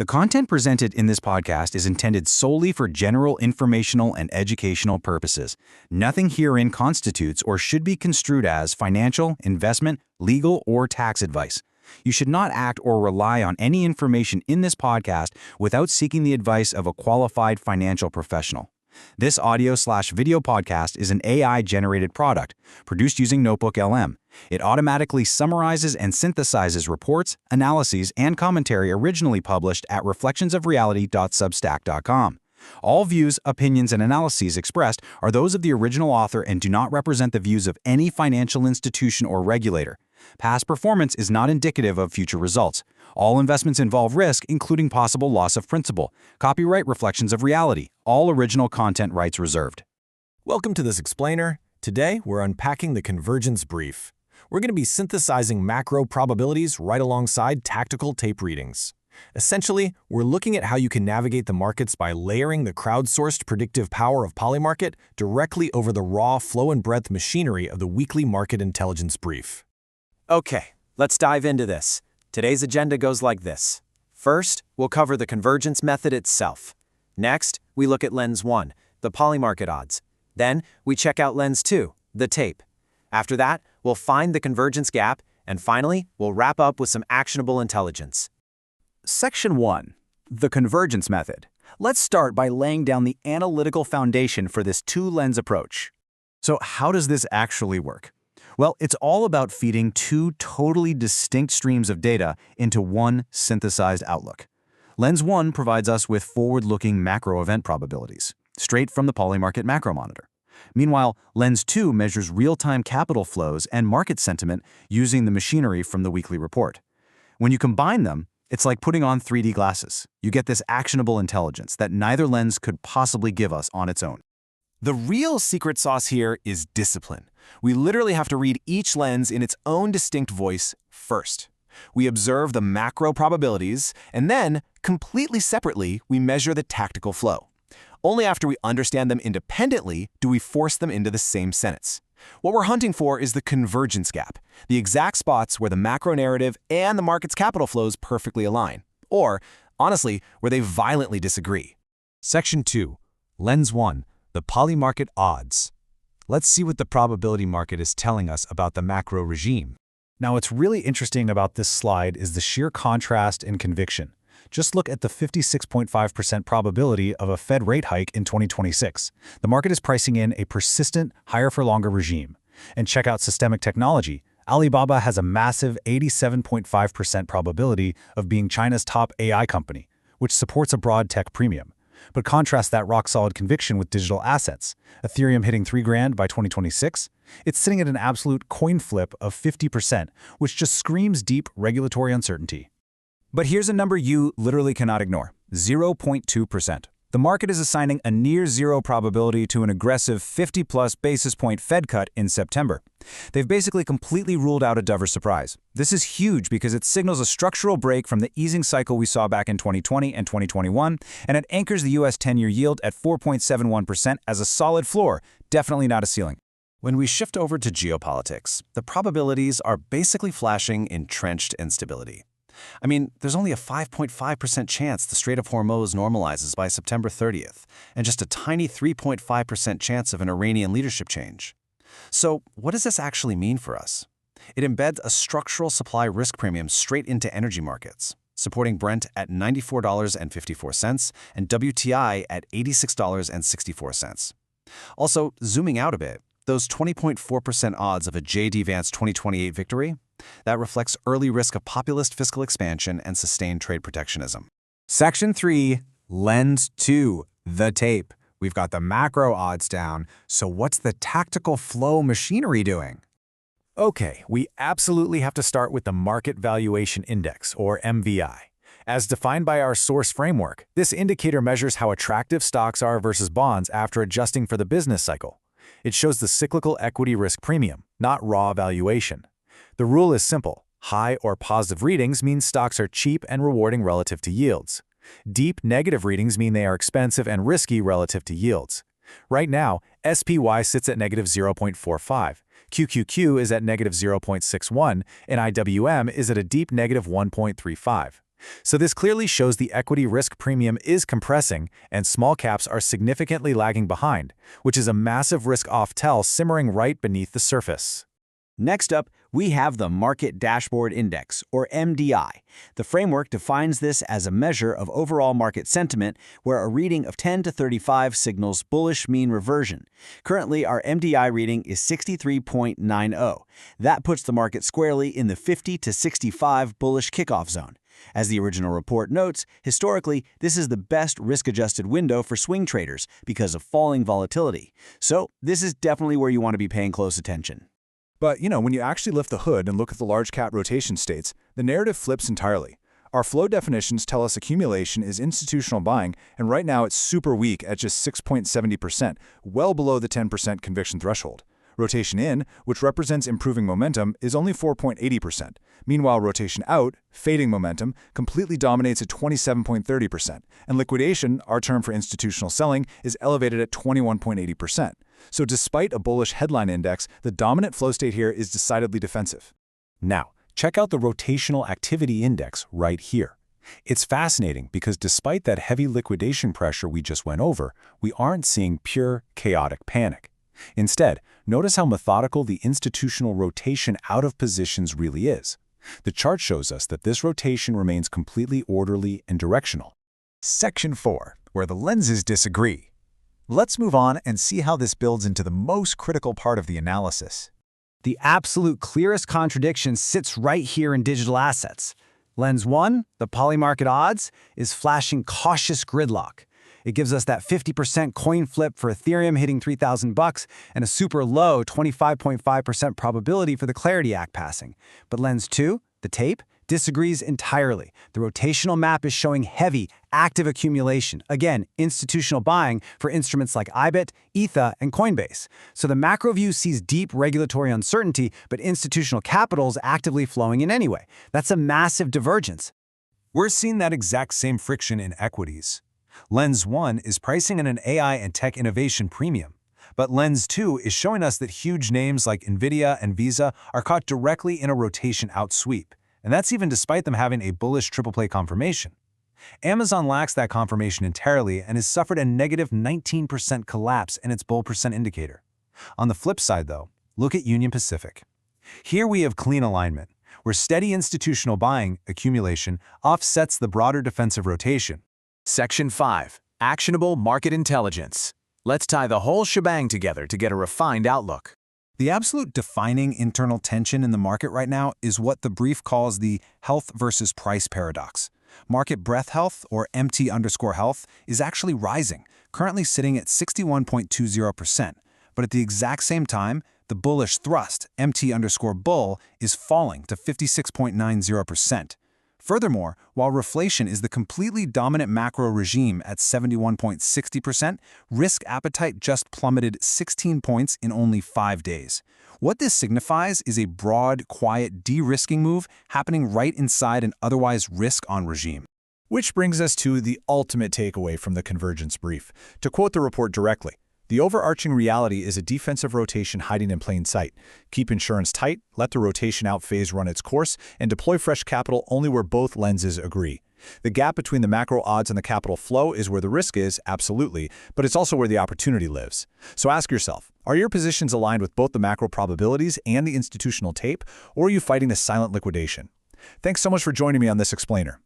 The content presented in this podcast is intended solely for general informational and educational purposes. Nothing herein constitutes or should be construed as financial, investment, legal, or tax advice. You should not act or rely on any information in this podcast without seeking the advice of a qualified financial professional. This audio/video podcast is an AI-generated product produced using Notebook LM. It automatically summarizes and synthesizes reports, analyses, and commentary originally published at reflectionsofreality.substack.com. All views, opinions, and analyses expressed are those of the original author and do not represent the views of any financial institution or regulator. Past performance is not indicative of future results. All investments involve risk, including possible loss of principal. Copyright Reflections of Reality. All original content rights reserved. Welcome to this explainer. Today, we're unpacking the Convergence Brief. We're going to be synthesizing macro probabilities right alongside tactical tape readings. Essentially, we're looking at how you can navigate the markets by layering the crowdsourced predictive power of Polymarket directly over the raw flow and breadth machinery of the weekly Market Intelligence Brief. Okay, let's dive into this. Today's agenda goes like this. First, we'll cover the convergence method itself. Next, we look at Lens 1, the Polymarket odds. Then, we check out Lens 2, the tape. After that, we'll find the convergence gap, and finally, we'll wrap up with some actionable intelligence. Section 1. The Convergence Method. Let's start by laying down the analytical foundation for this two-lens approach. So how does this actually work? Well, it's all about feeding two totally distinct streams of data into one synthesized outlook. Lens 1 provides us with forward-looking macro event probabilities, straight from the Polymarket Macro Monitor. Meanwhile, Lens 2 measures real-time capital flows and market sentiment using the machinery from the weekly report. When you combine them, it's like putting on 3D glasses. You get this actionable intelligence that neither lens could possibly give us on its own. The real secret sauce here is discipline. We literally have to read each lens in its own distinct voice first. We observe the macro probabilities, and then, completely separately, we measure the tactical flow. Only after we understand them independently do we force them into the same sentence. What we're hunting for is the convergence gap, the exact spots where the macro narrative and the market's capital flows perfectly align, or, honestly, where they violently disagree. Section 2. Lens 1. The Polymarket odds. Let's see what the probability market is telling us about the macro regime. Now, what's really interesting about this slide is the sheer contrast in conviction. Just look at the 56.5% probability of a Fed rate hike in 2026. The market is pricing in a persistent, higher-for-longer regime. And check out systemic technology. Alibaba has a massive 87.5% probability of being China's top AI company, which supports a broad tech premium. But contrast that rock-solid conviction with digital assets. Ethereum hitting $3,000 by 2026. It's sitting at an absolute coin flip of 50%, which just screams deep regulatory uncertainty. But here's a number you literally cannot ignore, 0.2%. The market is assigning a near-zero probability to an aggressive 50-plus basis point Fed cut in September. They've basically completely ruled out a dovish surprise. This is huge because it signals a structural break from the easing cycle we saw back in 2020 and 2021, and it anchors the U.S. 10-year yield at 4.71% as a solid floor, definitely not a ceiling. When we shift over to geopolitics, the probabilities are basically flashing entrenched instability. I mean, there's only a 5.5% chance the Strait of Hormuz normalizes by September 30th, and just a tiny 3.5% chance of an Iranian leadership change. So, what does this actually mean for us? It embeds a structural supply risk premium straight into energy markets, supporting Brent at $94.54 and WTI at $86.64. Also, zooming out a bit, those 20.4% odds of a J.D. Vance 2028 victory, that reflects early risk of populist fiscal expansion and sustained trade protectionism. Section 3. Lens 2. The tape. We've got the macro odds down, so what's the tactical flow machinery doing? Okay, we absolutely have to start with the Market Valuation Index, or MVI. As defined by our source framework, this indicator measures how attractive stocks are versus bonds after adjusting for the business cycle. It shows the cyclical equity risk premium, not raw valuation. The rule is simple. High or positive readings mean stocks are cheap and rewarding relative to yields. Deep negative readings mean they are expensive and risky relative to yields. Right now, SPY sits at negative 0.45, QQQ is at negative 0.61, and IWM is at a deep negative 1.35. So this clearly shows the equity risk premium is compressing and small caps are significantly lagging behind, which is a massive risk-off tell simmering right beneath the surface. Next up, we have the Market Dashboard Index, or MDI. The framework defines this as a measure of overall market sentiment where a reading of 10 to 35 signals bullish mean reversion. Currently, our MDI reading is 63.90. That puts the market squarely in the 50 to 65 bullish kickoff zone. As the original report notes, historically, this is the best risk-adjusted window for swing traders because of falling volatility. So this is definitely where you want to be paying close attention. But, when you actually lift the hood and look at the large cap rotation states, the narrative flips entirely. Our flow definitions tell us accumulation is institutional buying, and right now it's super weak at just 6.70%, well below the 10% conviction threshold. Rotation in, which represents improving momentum, is only 4.80%. Meanwhile, rotation out, fading momentum, completely dominates at 27.30%. And liquidation, our term for institutional selling, is elevated at 21.80%. So despite a bullish headline index, the dominant flow state here is decidedly defensive. Now, check out the Rotational Activity Index right here. It's fascinating because despite that heavy liquidation pressure we just went over, we aren't seeing pure, chaotic panic. Instead, notice how methodical the institutional rotation out of positions really is. The chart shows us that this rotation remains completely orderly and directional. Section 4, where the lenses disagree. Let's move on and see how this builds into the most critical part of the analysis. The absolute clearest contradiction sits right here in digital assets. Lens 1, the polymarket odds, is flashing cautious gridlock. It gives us that 50% coin flip for Ethereum hitting $3,000 and a super low 25.5% probability for the Clarity Act passing. But Lens 2, the tape, disagrees entirely. The rotational map is showing heavy, active accumulation. Again, institutional buying for instruments like IBIT, ETHA, and Coinbase. So the macro view sees deep regulatory uncertainty, but institutional capital is actively flowing in anyway. That's a massive divergence. We're seeing that exact same friction in equities. Lens 1 is pricing in an AI and tech innovation premium, but Lens 2 is showing us that huge names like NVIDIA and Visa are caught directly in a rotation out sweep, and that's even despite them having a bullish triple play confirmation. Amazon lacks that confirmation entirely and has suffered a negative 19% collapse in its bull percent indicator. On the flip side, though, look at Union Pacific. Here we have clean alignment, where steady institutional buying, accumulation, offsets the broader defensive rotation. Section 5. Actionable Market Intelligence. Let's tie the whole shebang together to get a refined outlook. The absolute defining internal tension in the market right now is what the brief calls the health versus price paradox. Market breadth health, or MT_health, is actually rising, currently sitting at 61.20%. But at the exact same time, the bullish thrust, MT_bull, is falling to 56.90%. Furthermore, while reflation is the completely dominant macro regime at 71.60%, risk appetite just plummeted 16 points in only 5 days. What this signifies is a broad, quiet de-risking move happening right inside an otherwise risk-on regime. Which brings us to the ultimate takeaway from the Convergence Brief. To quote the report directly, the overarching reality is a defensive rotation hiding in plain sight. Keep insurance tight, let the rotation out phase run its course, and deploy fresh capital only where both lenses agree. The gap between the macro odds and the capital flow is where the risk is, absolutely, but it's also where the opportunity lives. So ask yourself, are your positions aligned with both the macro probabilities and the institutional tape, or are you fighting a silent liquidation? Thanks so much for joining me on this explainer.